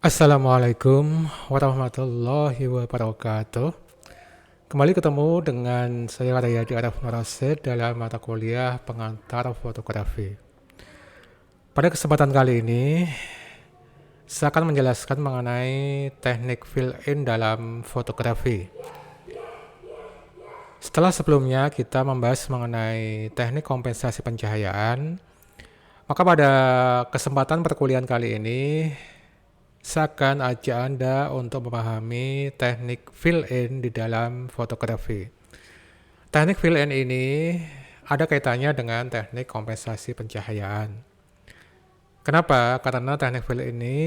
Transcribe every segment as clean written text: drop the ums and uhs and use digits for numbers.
Assalamualaikum warahmatullahi wabarakatuh. Kembali ketemu dengan saya Rayadi Araf Nurasid dalam mata kuliah pengantar fotografi. Pada kesempatan kali ini, saya akan menjelaskan mengenai teknik fill-in dalam fotografi. Setelah sebelumnya kita membahas mengenai teknik kompensasi pencahayaan, maka pada kesempatan perkuliahan kali ini saya akan ajak Anda untuk memahami teknik fill-in di dalam fotografi. Teknik fill-in ini ada kaitannya dengan teknik kompensasi pencahayaan. Kenapa? Karena teknik fill-in ini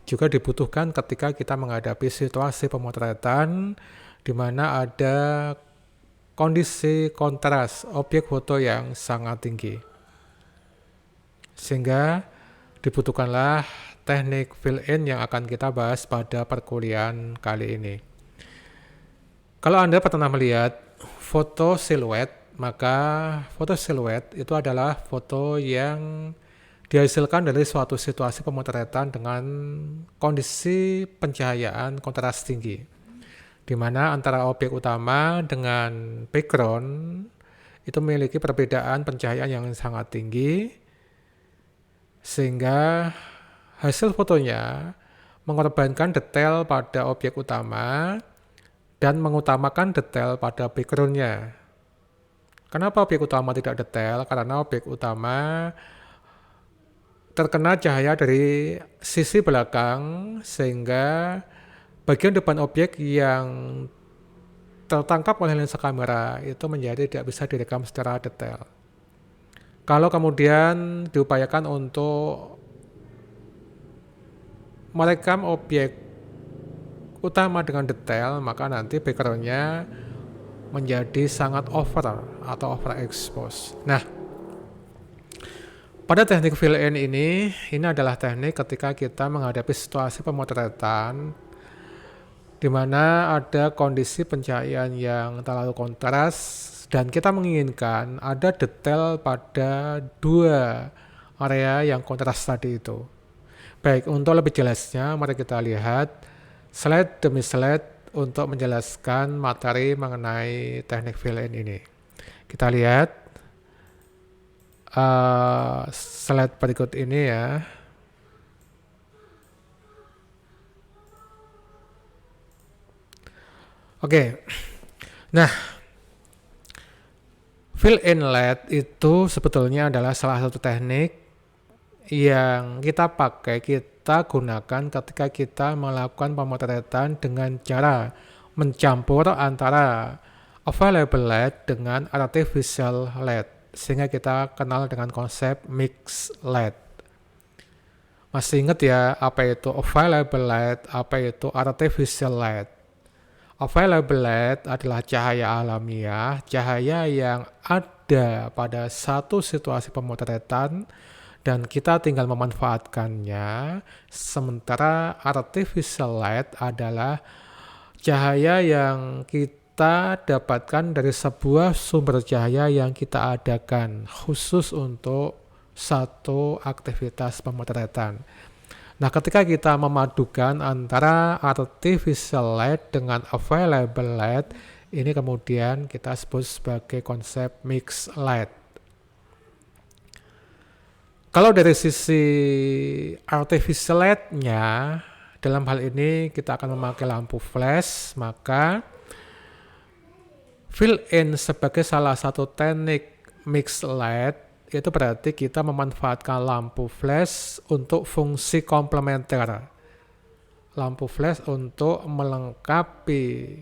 juga dibutuhkan ketika kita menghadapi situasi pemotretan di mana ada kondisi kontras objek foto yang sangat tinggi. Sehingga dibutuhkanlah teknik fill-in yang akan kita bahas pada perkuliahan kali ini. Kalau Anda pernah melihat foto siluet, maka foto siluet itu adalah foto yang dihasilkan dari suatu situasi pemotretan dengan kondisi pencahayaan kontras tinggi, di mana antara objek utama dengan background itu memiliki perbedaan pencahayaan yang sangat tinggi, sehingga hasil fotonya mengorbankan detail pada objek utama dan mengutamakan detail pada background-nya. Kenapa objek utama tidak detail? Karena objek utama terkena cahaya dari sisi belakang sehingga bagian depan objek yang tertangkap oleh lensa kamera itu menjadi tidak bisa direkam secara detail. Kalau kemudian diupayakan untuk merekam objek utama dengan detail, maka nanti background-nya menjadi sangat over atau overexpose. Nah, pada teknik fill-in ini adalah teknik ketika kita menghadapi situasi pemotretan di mana ada kondisi pencahayaan yang terlalu kontras dan kita menginginkan ada detail pada dua area yang kontras tadi itu. Baik, untuk lebih jelasnya, mari kita lihat slide demi slide untuk menjelaskan materi mengenai teknik fill-in ini. Kita lihat slide berikut ini ya. Oke, nah fill-in light itu sebetulnya adalah salah satu teknik yang kita gunakan ketika kita melakukan pemotretan dengan cara mencampur antara available light dengan artificial light, sehingga kita kenal dengan konsep mixed light. Masih ingat ya apa itu available light, apa itu artificial light? Available light adalah cahaya alamiah, cahaya yang ada pada satu situasi pemotretan dan kita tinggal memanfaatkannya, sementara artificial light adalah cahaya yang kita dapatkan dari sebuah sumber cahaya yang kita adakan khusus untuk satu aktivitas pemotretan. Nah, ketika kita memadukan antara artificial light dengan available light, ini kemudian kita sebut sebagai konsep mixed light. Kalau dari sisi artificial light-nya, dalam hal ini kita akan memakai lampu flash, maka fill-in sebagai salah satu teknik mixed light, itu berarti kita memanfaatkan lampu flash untuk fungsi komplementer. Lampu flash untuk melengkapi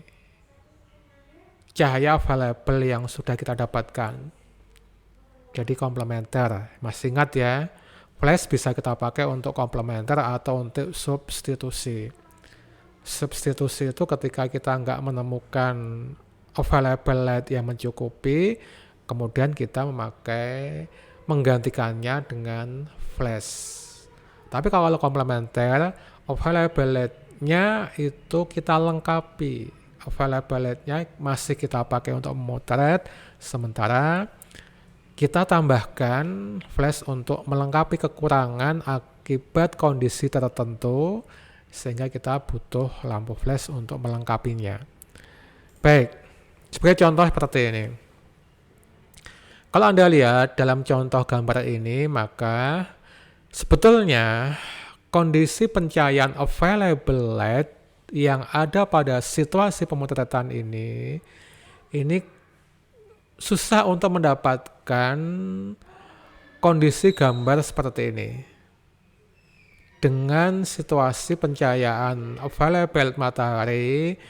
cahaya available yang sudah kita dapatkan. Jadi komplementer. Masih ingat ya, flash bisa kita pakai untuk komplementer atau untuk substitusi. Substitusi itu ketika kita nggak menemukan available light yang mencukupi, kemudian kita menggantikannya dengan flash. Tapi kalau komplementer, available light-nya itu kita lengkapi. Available light-nya masih kita pakai untuk memotret, sementara kita tambahkan flash untuk melengkapi kekurangan akibat kondisi tertentu sehingga kita butuh lampu flash untuk melengkapinya. Baik, sebagai contoh seperti ini. Kalau Anda lihat dalam contoh gambar ini, maka sebetulnya kondisi pencahayaan available light yang ada pada situasi pemotretan ini susah untuk mendapatkan kondisi gambar seperti ini. Dengan situasi pencahayaan available matahari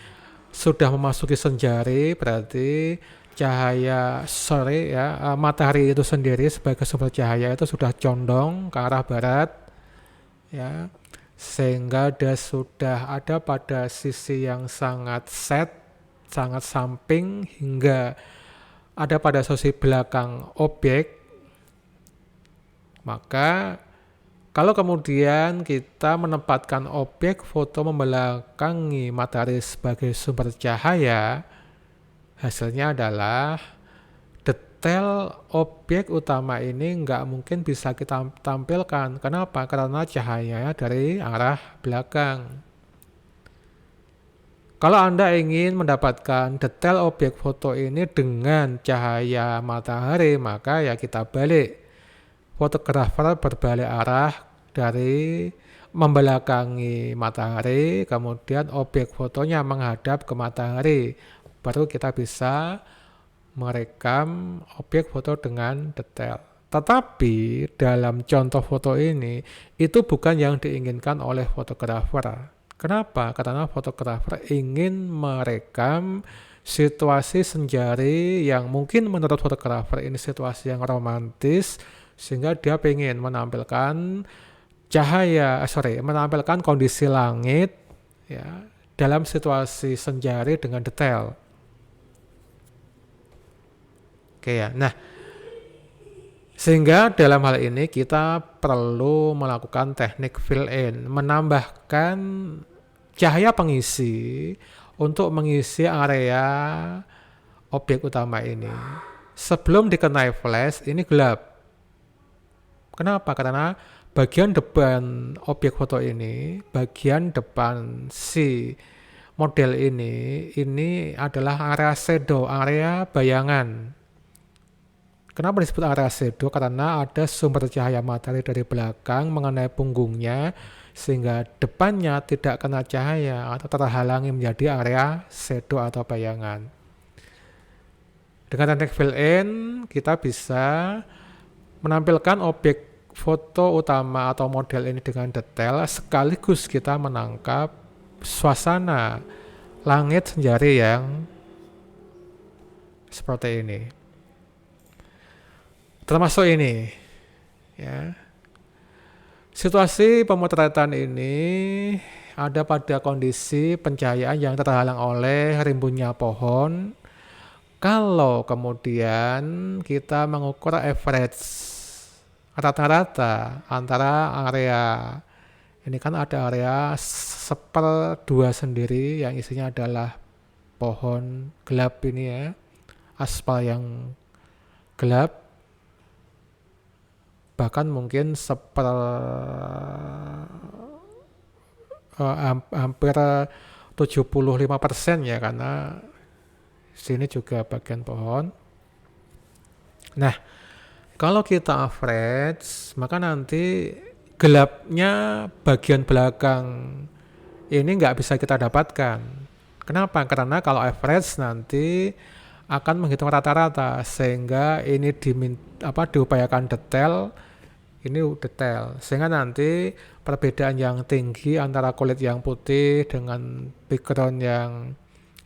sudah memasuki senjari, berarti cahaya sore matahari itu sendiri sebagai sumber cahaya itu sudah condong ke arah barat, ya, sehingga dia sudah ada pada sisi yang sangat sangat samping hingga ada pada sisi belakang objek. Maka kalau kemudian kita menempatkan objek foto membelakangi matahari sebagai sumber cahaya, hasilnya adalah detail objek utama ini nggak mungkin bisa kita tampilkan. Kenapa? Karena cahayanya dari arah belakang. Kalau Anda ingin mendapatkan detail objek foto ini dengan cahaya matahari, maka ya kita balik. Fotografer berbalik arah dari membelakangi matahari, kemudian objek fotonya menghadap ke matahari. Baru kita bisa merekam objek foto dengan detail. Tetapi dalam contoh foto ini, itu bukan yang diinginkan oleh fotografer. Kenapa? Karena fotografer ingin merekam situasi senjari yang mungkin menurut fotografer ini situasi yang romantis, sehingga dia ingin menampilkan menampilkan kondisi langit ya dalam situasi senjari dengan detail. Oke ya. Nah, sehingga dalam hal ini kita perlu melakukan teknik fill in, menambahkan cahaya pengisi untuk mengisi area objek utama ini. Sebelum dikenai flash, ini gelap. Kenapa? Karena bagian depan objek foto ini, bagian depan si model ini adalah area shadow, area bayangan. Kenapa disebut area shadow? Karena ada sumber cahaya matahari dari belakang mengenai punggungnya, sehingga depannya tidak kena cahaya atau terhalangi menjadi area shadow atau bayangan. Dengan teknik fill in, kita bisa menampilkan objek foto utama atau model ini dengan detail, sekaligus kita menangkap suasana langit senjari yang seperti ini. Termasuk ini, ya. Situasi pemotretan ini ada pada kondisi pencahayaan yang terhalang oleh rimbunnya pohon. Kalau kemudian kita mengukur average rata-rata antara area ini, kan ada area 1/2 sendiri yang isinya adalah pohon gelap ini ya, aspal yang gelap, bahkan mungkin hampir 75% ya, karena sini juga bagian pohon. Nah, kalau kita average, maka nanti gelapnya bagian belakang ini nggak bisa kita dapatkan. Kenapa? Karena kalau average nanti akan menghitung rata-rata, sehingga ini diupayakan detail, sehingga nanti perbedaan yang tinggi antara kulit yang putih dengan background yang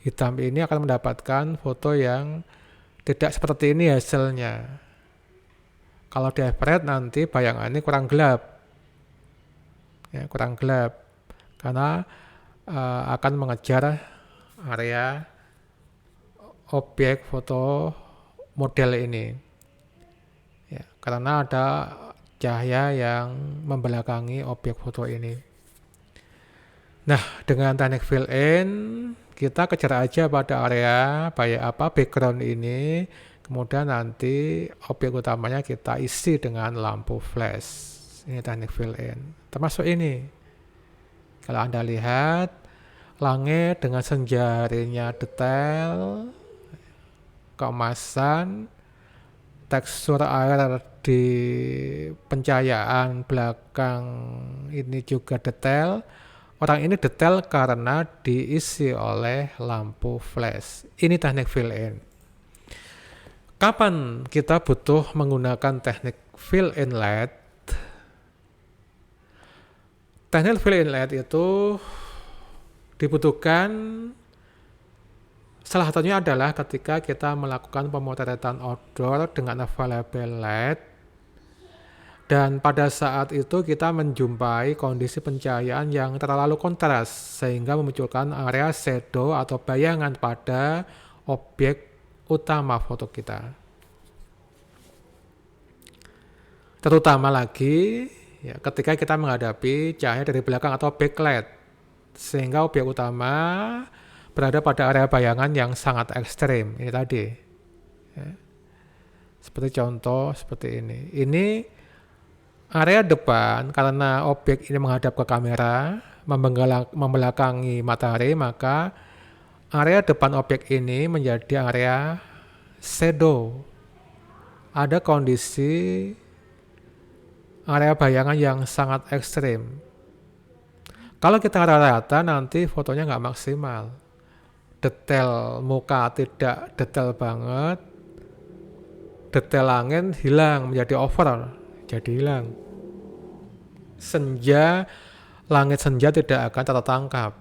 hitam ini akan mendapatkan foto yang tidak seperti ini hasilnya. Kalau di average nanti bayangannya kurang gelap, karena akan mengejar area objek foto model ini, ya, karena ada cahaya yang membelakangi objek foto ini. Nah, dengan teknik fill in, kita kejar aja pada area background ini. Kemudian nanti objek utamanya kita isi dengan lampu flash. Ini teknik fill in. Termasuk ini. Kalau Anda lihat, langit dengan senjarinya detail, keemasan, tekstur air di pencahayaan belakang ini juga detail. Orang ini detail karena diisi oleh lampu flash. Ini teknik fill-in. Kapan kita butuh menggunakan teknik fill-in LED? Teknik fill-in LED itu dibutuhkan salah satunya adalah ketika kita melakukan pemotretan outdoor dengan available LED, dan pada saat itu kita menjumpai kondisi pencahayaan yang terlalu kontras sehingga memunculkan area shadow atau bayangan pada objek utama foto kita. Terutama lagi ya, ketika kita menghadapi cahaya dari belakang atau backlight, sehingga objek utama berada pada area bayangan yang sangat ekstrim. Ini tadi ya. Seperti contoh seperti ini. Ini area depan, karena objek ini menghadap ke kamera, membelakangi matahari, maka area depan objek ini menjadi area shadow. Ada kondisi area bayangan yang sangat ekstrim. Kalau kita rata-rata nanti fotonya nggak maksimal. Detail muka tidak detail banget. Detail langit hilang, menjadi over, jadi hilang. Langit senja tidak akan tertangkap.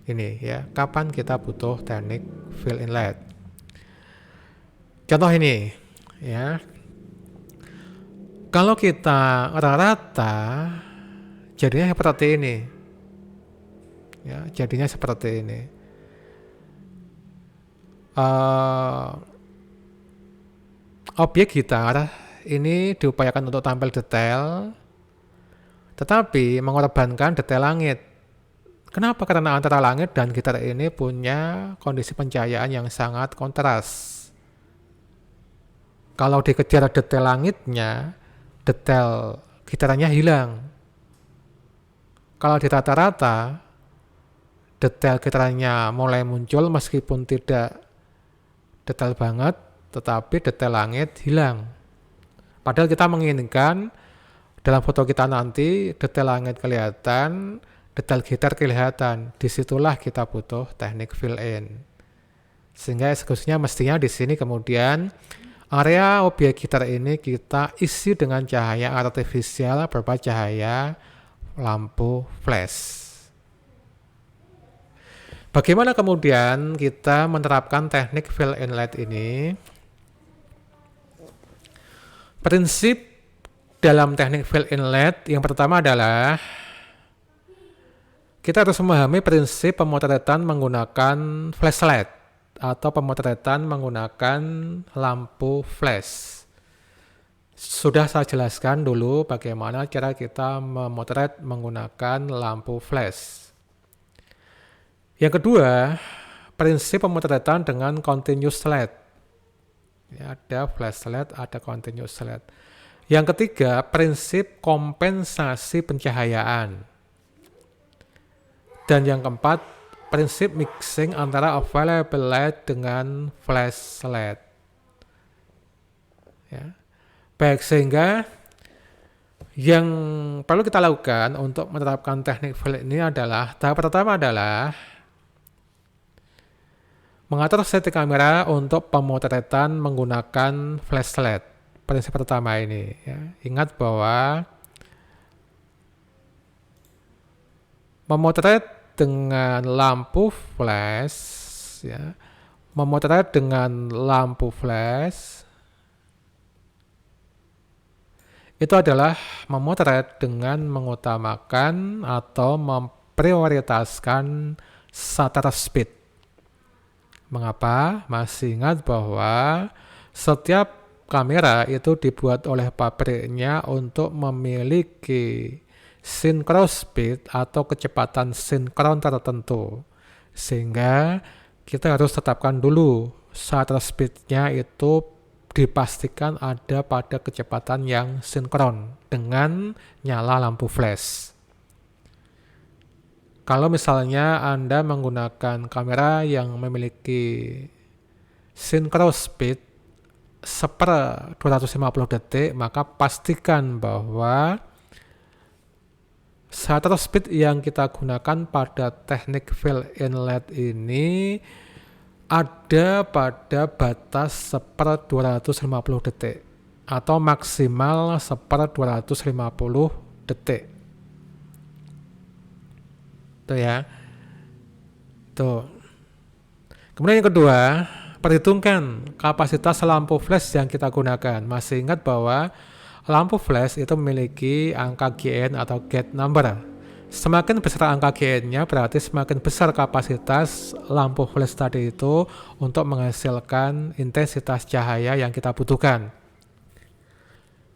Ini ya, kapan kita butuh teknik fill-in LED. Contoh ini ya. Kalau kita rata-rata jadinya seperti ini. Ya, jadinya seperti ini. Objek gitar ini diupayakan untuk tampil detail, tetapi mengorbankan detail langit. Kenapa? Karena antara langit dan gitar ini punya kondisi pencahayaan yang sangat kontras. Kalau dikejar detail langitnya, detail gitarnya hilang. Kalau di rata-rata, detail gitarnya mulai muncul meskipun tidak detail banget, tetapi detail langit hilang. Padahal kita menginginkan dalam foto kita nanti detail langit kelihatan, detail gitar kelihatan. Disitulah kita butuh teknik fill-in. Sehingga eksekusinya mestinya di sini kemudian area objek gitar ini kita isi dengan cahaya artifisial berupa cahaya lampu flash. Bagaimana kemudian kita menerapkan teknik fill-in LED ini? Prinsip dalam teknik fill-in LED yang pertama adalah kita harus memahami prinsip pemotretan menggunakan flashlight atau pemotretan menggunakan lampu flash. Sudah saya jelaskan dulu bagaimana cara kita memotret menggunakan lampu flash. Yang kedua, prinsip pemotretan dengan continuous LED. Ya, ada flashlight, ada continuous LED. Yang ketiga, prinsip kompensasi pencahayaan. Dan yang keempat, prinsip mixing antara available light dengan flashlight. Ya. Baik, sehingga yang perlu kita lakukan untuk menerapkan teknik fill ini adalah, tahap pertama adalah mengatur setting kamera untuk pemotretan menggunakan flashlight. Prinsip pertama ini. Ya. Ingat bahwa memotret dengan lampu flash, ya, memotret dengan lampu flash itu adalah memotret dengan mengutamakan atau memprioritaskan shutter speed. Mengapa? Masih ingat bahwa setiap kamera itu dibuat oleh pabriknya untuk memiliki synchron speed atau kecepatan sinkron tertentu. Sehingga kita harus tetapkan dulu shutter speed-nya itu dipastikan ada pada kecepatan yang sinkron dengan nyala lampu flash. Kalau misalnya Anda menggunakan kamera yang memiliki synchro speed 1/250 detik, maka pastikan bahwa shutter speed yang kita gunakan pada teknik fill inlet ini ada pada batas 1/250 detik atau maksimal 1/250 detik. Tuh ya. Tuh. Kemudian yang kedua, perhitungkan kapasitas lampu flash yang kita gunakan. Masih ingat bahwa lampu flash itu memiliki angka GN atau gate number. Semakin besar angka GN-nya berarti semakin besar kapasitas lampu flash tadi itu untuk menghasilkan intensitas cahaya yang kita butuhkan.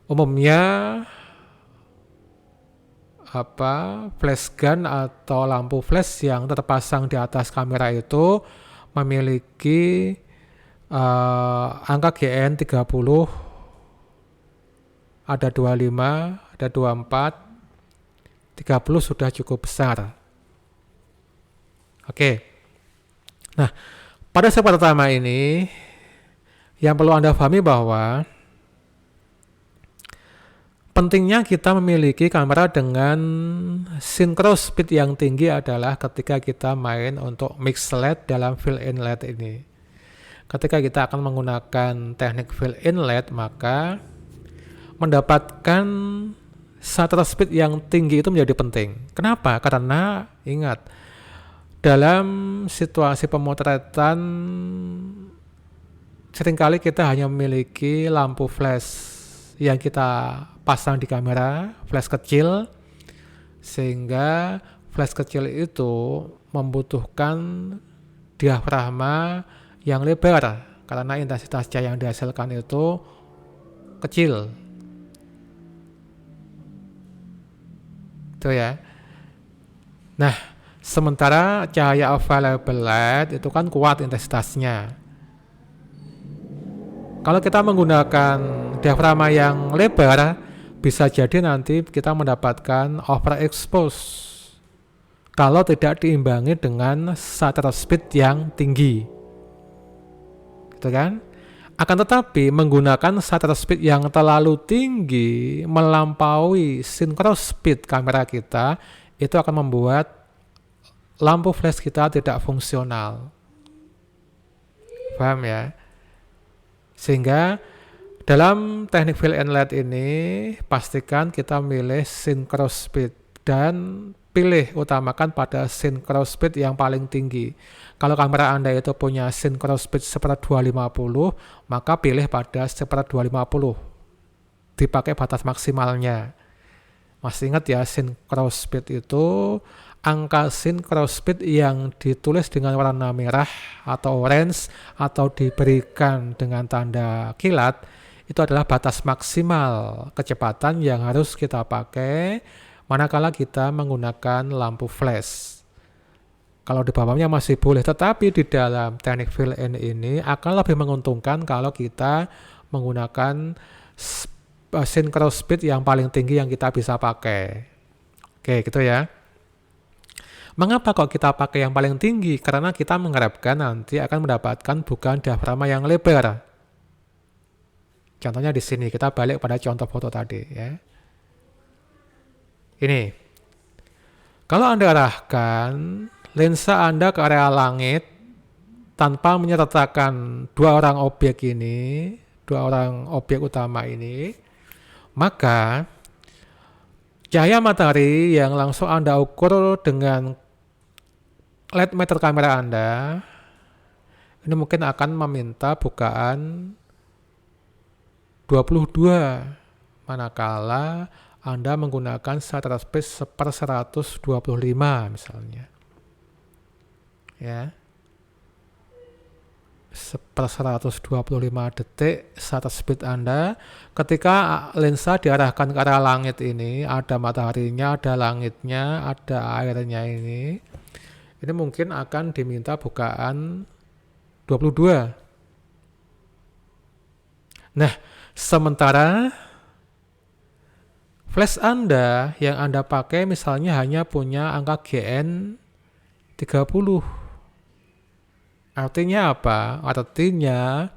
Umumnya flash gun atau lampu flash yang terpasang di atas kamera itu memiliki angka GN 30, ada 25, ada 24, 30 sudah cukup besar. Oke. Nah, pada step pertama ini yang perlu Anda pahami bahwa pentingnya kita memiliki kamera dengan synchro speed yang tinggi adalah ketika kita main untuk mix LED dalam fill in LED ini. Ketika kita akan menggunakan teknik fill in LED, maka mendapatkan shutter speed yang tinggi itu menjadi penting. Kenapa? Karena ingat, dalam situasi pemotretan seringkali kita hanya memiliki lampu flash yang kita pasang di kamera, flash kecil, sehingga flash kecil itu membutuhkan diafragma yang lebar karena intensitas cahaya yang dihasilkan itu kecil. Itu ya. Nah, sementara cahaya available light itu kan kuat intensitasnya. Kalau kita menggunakan diafragma yang lebar, bisa jadi nanti kita mendapatkan overexpose kalau tidak diimbangi dengan shutter speed yang tinggi. Gitu kan? Akan tetapi menggunakan shutter speed yang terlalu tinggi melampaui synchro speed kamera kita, itu akan membuat lampu flash kita tidak fungsional. Paham ya? Sehingga dalam teknik fill in LED ini pastikan kita milih synchro speed dan pilih utamakan pada synchro speed yang paling tinggi. Kalau kamera Anda itu punya synchro speed 1/250, maka pilih pada 1/250. Dipakai batas maksimalnya. Masih ingat ya, synchro speed itu angka synchro speed yang ditulis dengan warna merah atau orange atau diberikan dengan tanda kilat, itu adalah batas maksimal kecepatan yang harus kita pakai manakala kita menggunakan lampu flash. Kalau di bawahnya masih boleh, tetapi di dalam teknik fill in ini akan lebih menguntungkan kalau kita menggunakan synchro speed yang paling tinggi yang kita bisa pakai. Oke, gitu ya. Mengapa kok kita pakai yang paling tinggi? Karena kita mengharapkan nanti akan mendapatkan bukaan diafragma yang lebar. Contohnya di sini, kita balik pada contoh foto tadi ya. Ini. Kalau Anda arahkan lensa Anda ke area langit tanpa menyertakan dua orang objek utama ini, maka cahaya matahari yang langsung Anda ukur dengan light meter kamera Anda ini mungkin akan meminta bukaan 22 manakala Anda menggunakan shutter speed 1/125 misalnya. Ya. 1/125 detik shutter speed Anda. Ketika lensa diarahkan ke arah langit ini, ada mataharinya, ada langitnya, ada airnya ini. Ini mungkin akan diminta bukaan 22. Nah, sementara flash Anda yang Anda pakai misalnya hanya punya angka GN 30. Artinya apa? Artinya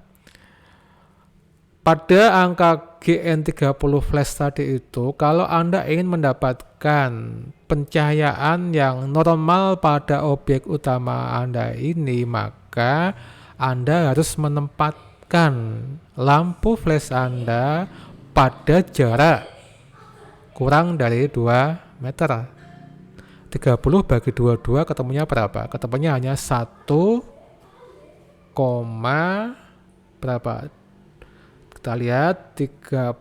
pada angka GN30 flash tadi itu, kalau Anda ingin mendapatkan pencahayaan yang normal pada objek utama Anda ini, maka Anda harus menempatkan lampu flash Anda pada jarak kurang dari 2 meter. 30 bagi 22 ketemunya berapa? Ketemunya hanya 1, berapa? Kita lihat 30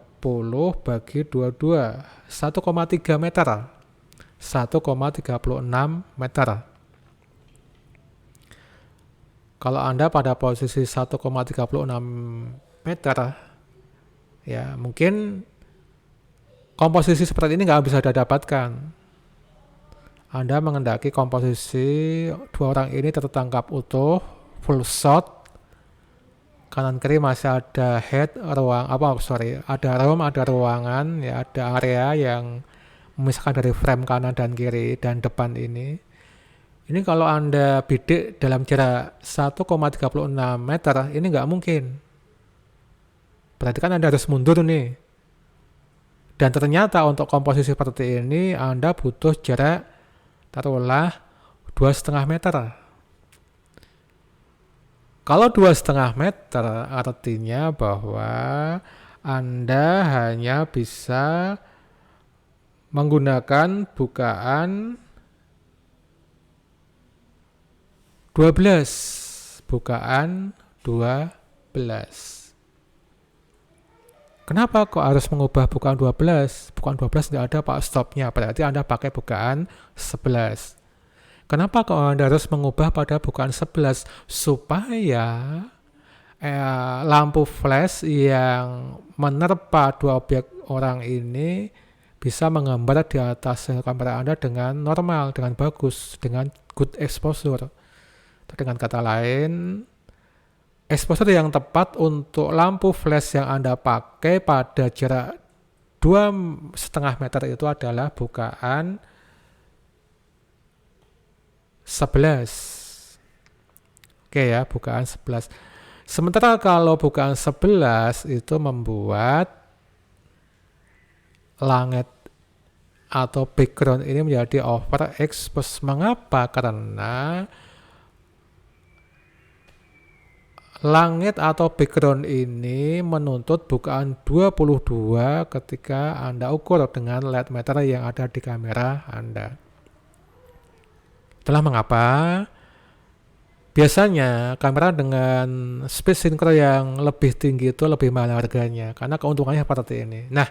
bagi 22, 1,3 meter. 1,36 meter. Kalau Anda pada posisi 1,36 meter, ya mungkin komposisi seperti ini nggak bisa Anda dapatkan. Anda mengendaki komposisi dua orang ini tertangkap utuh, full shot, kanan kiri masih ada ada room, ada ruangan, ya ada area yang memisahkan dari frame kanan dan kiri dan depan ini. Ini kalau Anda bidik dalam jarak 1,36 meter, ini nggak mungkin. Berarti kan Anda harus mundur nih. Dan ternyata untuk komposisi seperti ini Anda butuh jarak taruhlah 2,5 meter. Kalau 2,5 meter artinya bahwa Anda hanya bisa menggunakan bukaan 12. Bukaan 12. Kenapa kok harus mengubah bukaan 12? Bukaan 12 tidak ada pak stopnya, berarti Anda pakai bukaan 11. Kenapa kok Anda harus mengubah pada bukaan 11? Supaya lampu flash yang menerpa dua objek orang ini bisa menggambar di atas kamera Anda dengan normal, dengan bagus, dengan good exposure. Dengan kata lain, exposure yang tepat untuk lampu flash yang Anda pakai pada jarak 2,5 meter itu adalah bukaan 11. Oke ya, bukaan 11. Sementara kalau bukaan 11 itu membuat langit atau background ini menjadi overexposed. Mengapa? Karena langit atau background ini menuntut bukaan 22 ketika Anda ukur dengan light meter yang ada di kamera Anda. Itulah mengapa biasanya kamera dengan speed synchro yang lebih tinggi itu lebih mahal harganya, karena keuntungannya seperti ini. Nah,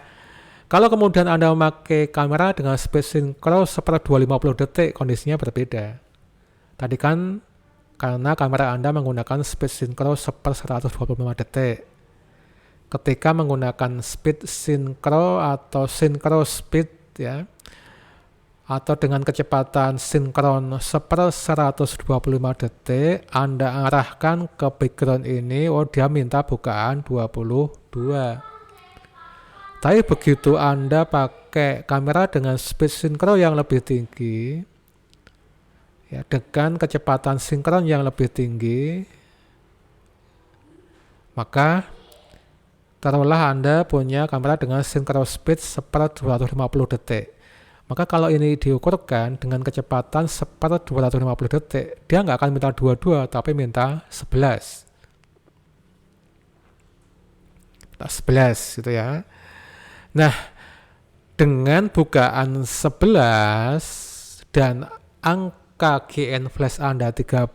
kalau kemudian Anda memakai kamera dengan speed synchro seper 250 detik, kondisinya berbeda. Tadi kan karena kamera Anda menggunakan speed synchro seper 125 detik. Ketika menggunakan speed synchro atau synchro speed ya, atau dengan kecepatan sinkron seper 125 detik, Anda arahkan ke background ini, dia minta bukaan 22. Tapi begitu Anda pakai kamera dengan speed synchro yang lebih tinggi, ya, dengan kecepatan sinkron yang lebih tinggi, maka taruhlah Anda punya kamera dengan synchro speed seper 250 detik. Maka kalau ini diukurkan dengan kecepatan seper 250 detik, dia nggak akan minta 22, tapi minta 11. 11 gitu ya. Nah, dengan bukaan 11 dan angka GN flash Anda 30,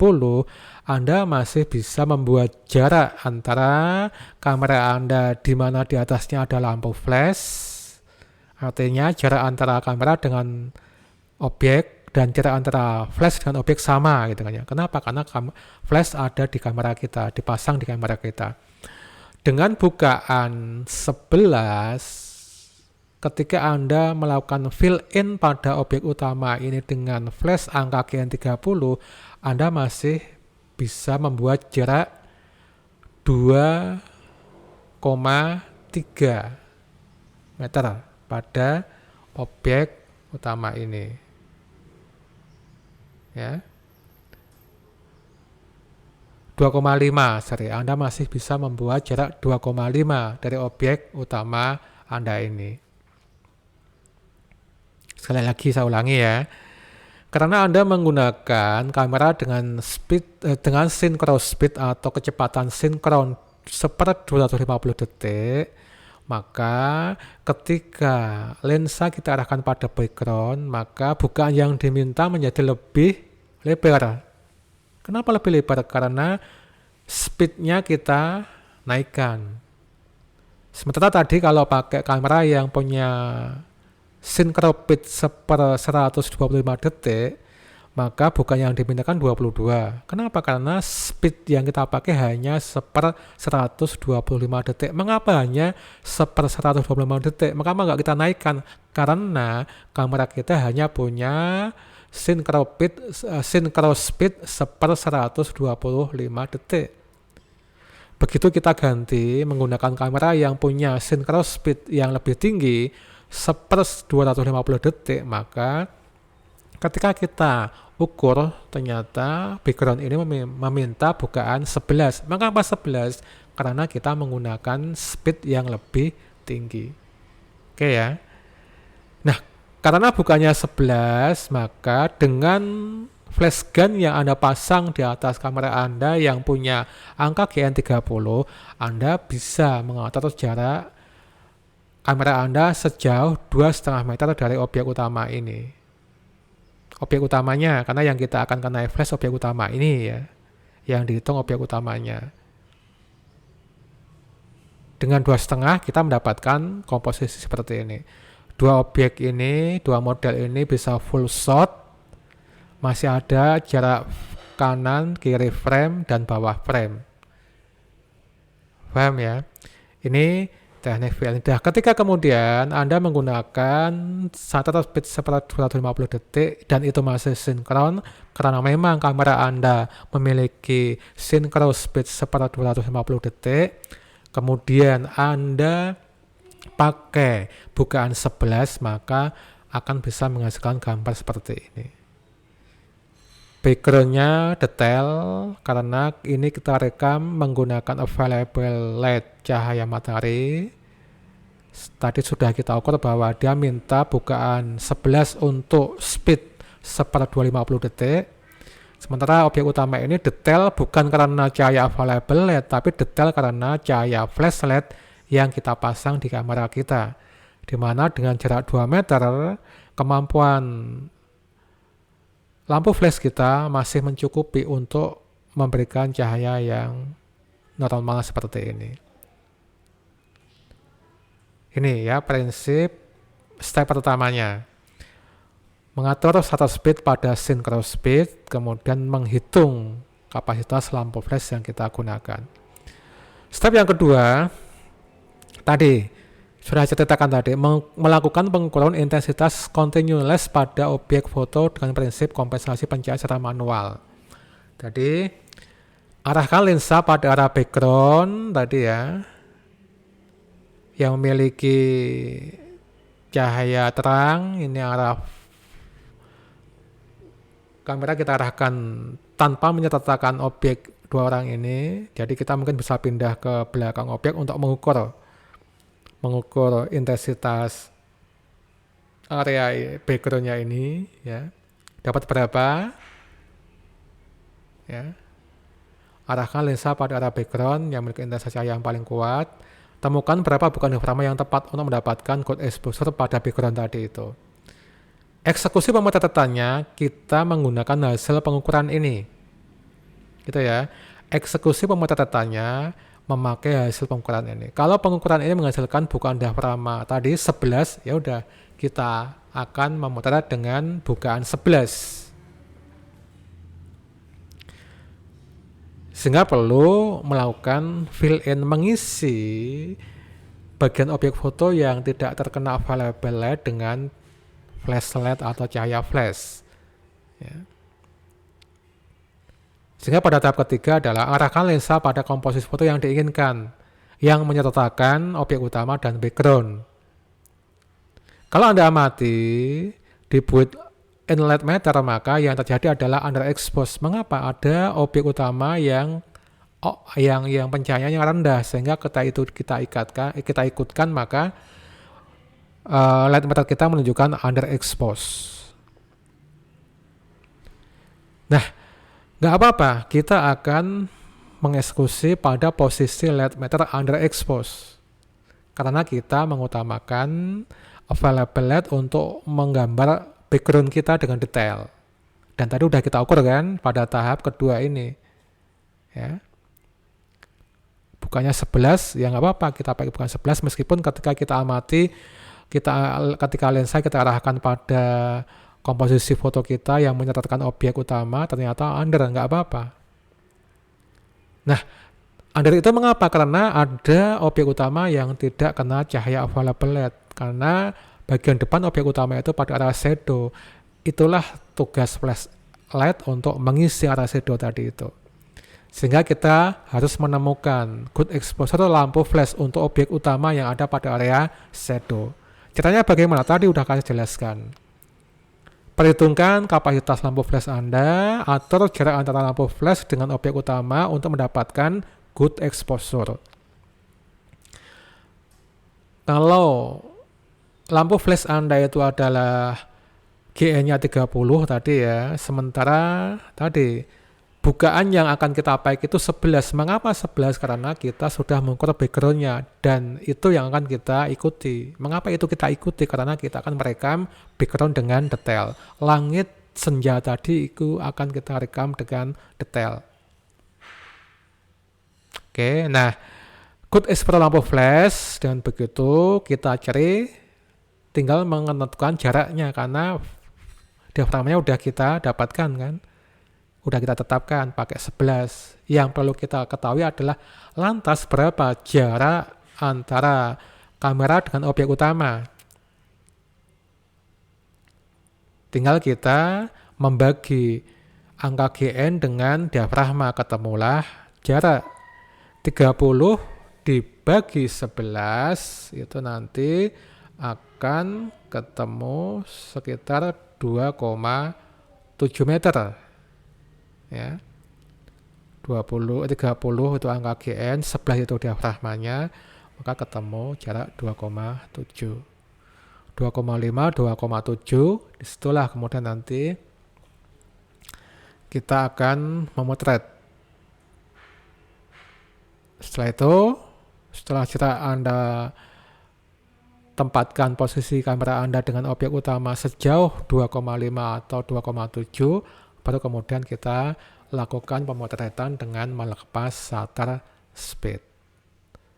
Anda masih bisa membuat jarak antara kamera Anda di mana di atasnya ada lampu flash. Artinya jarak antara kamera dengan objek dan jarak antara flash dengan objek sama gitu kan ya. Kenapa? Karena flash ada di kamera kita, dipasang di kamera kita. Dengan bukaan 11, ketika Anda melakukan fill in pada objek utama ini dengan flash angka GN30, Anda masih bisa membuat jarak 2,3 meter pada objek utama ini. Ya. 2,5, sorry, Anda masih bisa membuat jarak 2,5 dari objek utama Anda ini. Sekali lagi saya ulangi ya. Karena Anda menggunakan kamera dengan synchro speed atau kecepatan sinkron seper 250 detik, maka ketika lensa kita arahkan pada background, maka bukaan yang diminta menjadi lebih lebar. Kenapa lebih lebar? Karena speednya kita naikkan. Sementara tadi kalau pakai kamera yang punya synchro speed seper 125 detik, maka bukan yang dimintakan 22. Kenapa? Karena speed yang kita pakai hanya seper 125 detik. Mengapa hanya seper 125 detik? Maka nggak kita naikkan? Karena kamera kita hanya punya synchro speed seper 125 detik. Begitu kita ganti menggunakan kamera yang punya synchro speed yang lebih tinggi, seper 250 detik, maka ketika kita ukur ternyata background ini meminta bukaan 11. Mengapa 11? Karena kita menggunakan speed yang lebih tinggi. Oke ya. Nah, karena bukannya 11, maka dengan flash gun yang Anda pasang di atas kamera Anda yang punya angka GN30, Anda bisa mengatur jarak kamera Anda sejauh 2,5 meter dari objek utama ini. Objek utamanya, karena yang kita akan kenai flash objek utama ini ya, yang dihitung objek utamanya. Dengan 2,5 kita mendapatkan komposisi seperti ini. Dua objek ini, dua model ini bisa full shot, masih ada jarak kanan, kiri frame, dan bawah frame. Paham ya? Ini teknik VL. Nah, ketika kemudian Anda menggunakan shutter speed seper 250 detik dan itu masih sinkron, karena memang kamera Anda memiliki synchro speed seper 250 detik, kemudian Anda pakai bukaan 11, maka akan bisa menghasilkan gambar seperti ini. Backgroundnya detail karena ini kita rekam menggunakan available light cahaya matahari. Tadi sudah kita ukur bahwa dia minta bukaan 11 untuk speed seper 250 detik. Sementara objek utama ini detail bukan karena cahaya available light, tapi detail karena cahaya flashlight yang kita pasang di kamera kita. Dimana dengan jarak 2 meter, kemampuan lampu flash kita masih mencukupi untuk memberikan cahaya yang normal seperti ini. Ini ya prinsip step pertamanya. Mengatur shutter speed pada synchro speed, kemudian menghitung kapasitas lampu flash yang kita gunakan. Step yang kedua, tadi sudah saya ceritakan tadi, melakukan pengukuran intensitas continuous pada objek foto dengan prinsip kompensasi pencahayaan secara manual. Jadi, arahkan lensa pada arah background tadi ya, yang memiliki cahaya terang, ini arah kamera kita arahkan tanpa menyertakan objek dua orang ini, jadi kita mungkin bisa pindah ke belakang objek untuk mengukur intensitas area backgroundnya ini ya, dapat berapa ya. Arahkan lensa pada arah background yang memiliki intensitas cahaya yang paling kuat, temukan berapa bukaan diafragma yang tepat untuk mendapatkan good exposure pada background tadi itu. Eksekusi pemotretannya kita menggunakan hasil pengukuran ini gitu ya. Eksekusi pemotretannya memakai hasil pengukuran ini. Kalau pengukuran ini menghasilkan bukaan diafragma tadi 11, ya udah kita akan memotret dengan bukaan 11. Sehingga perlu melakukan fill in, mengisi bagian objek foto yang tidak terkena available light dengan flashlight atau cahaya flash ya. Sehingga pada tahap ketiga adalah arahkan lensa pada komposisi foto yang diinginkan, yang menyertakan objek utama dan background. Kalau Anda amati di build inlet meter, maka yang terjadi adalah underexpose. Mengapa? Ada objek utama yang yang pencahayaannya rendah, sehingga kita ikutkan, maka light meter kita menunjukkan underexpose. Nah, nggak apa-apa, kita akan mengeksekusi pada posisi light meter underexpose karena kita mengutamakan available light untuk menggambar background kita dengan detail. Dan tadi udah kita ukur kan pada tahap kedua ini, ya. Bukannya 11, ya nggak apa-apa kita pakai bukan 11, meskipun ketika kita amati, ketika lensa kita arahkan pada komposisi foto kita yang mencatatkan objek utama, ternyata under, nggak apa-apa. Nah, under itu mengapa? Karena ada objek utama yang tidak kena cahaya available light, karena bagian depan objek utama itu pada arah shadow. Itulah tugas flashlight untuk mengisi arah shadow tadi itu. Sehingga kita harus menemukan good exposure lampu flash untuk objek utama yang ada pada area shadow. Caranya bagaimana? Tadi udah kalian jelaskan. Perhitungkan kapasitas lampu flash Anda, atur jarak antara lampu flash dengan objek utama untuk mendapatkan good exposure. Kalau lampu flash Anda itu adalah GN-nya 30 tadi ya, sementara tadi bukaan yang akan kita pakai itu 11. Mengapa 11? Karena kita sudah mengukur background-nya dan itu yang akan kita ikuti. Mengapa itu kita ikuti? Karena kita akan merekam background dengan detail. Langit senja tadi itu akan kita rekam dengan detail. Oke, nah good exposure lampu flash, dengan begitu kita cari, tinggal menentukan jaraknya karena diafragmanya udah kita dapatkan kan. Udah kita tetapkan pakai 11. Yang perlu kita ketahui adalah lantas berapa jarak antara kamera dengan objek utama. Tinggal kita membagi angka GN dengan diafragma, ketemulah jarak 30 dibagi 11 itu nanti akan ketemu sekitar 2,7 meter. Ya, 30 itu angka GN, 11 itu diafragmanya, maka ketemu jarak 2,7. 2,5, 2,7, disitulah kemudian nanti kita akan memotret. Setelah itu, setelah Anda tempatkan posisi kamera Anda dengan objek utama sejauh 2,5 atau 2,7, baru kemudian kita lakukan pemotretan dengan melepas shutter speed.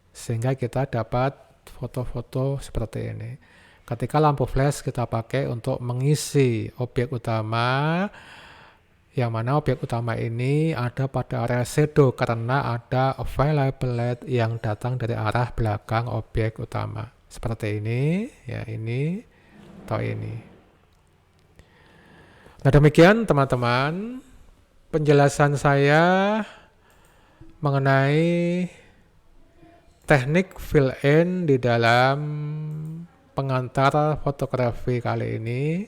Sehingga kita dapat foto-foto seperti ini. Ketika lampu flash kita pakai untuk mengisi objek utama, yang mana objek utama ini ada pada area shadow karena ada available light yang datang dari arah belakang objek utama. Seperti ini, ya ini atau ini. Nah demikian teman-teman penjelasan saya mengenai teknik fill in di dalam pengantar fotografi kali ini.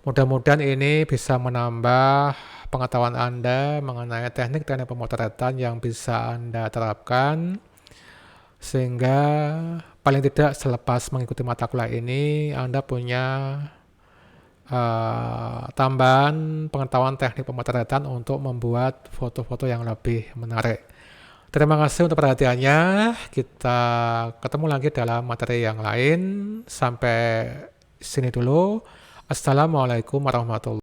Mudah-mudahan ini bisa menambah pengetahuan Anda mengenai teknik-teknik pemotretan yang bisa Anda terapkan, sehingga paling tidak selepas mengikuti mata kuliah ini Anda punya tambahan pengetahuan teknik pemotretan untuk membuat foto-foto yang lebih menarik. Terima kasih untuk perhatiannya. Kita ketemu lagi dalam materi yang lain. Sampai sini dulu. Assalamualaikum warahmatullahi wabarakatuh.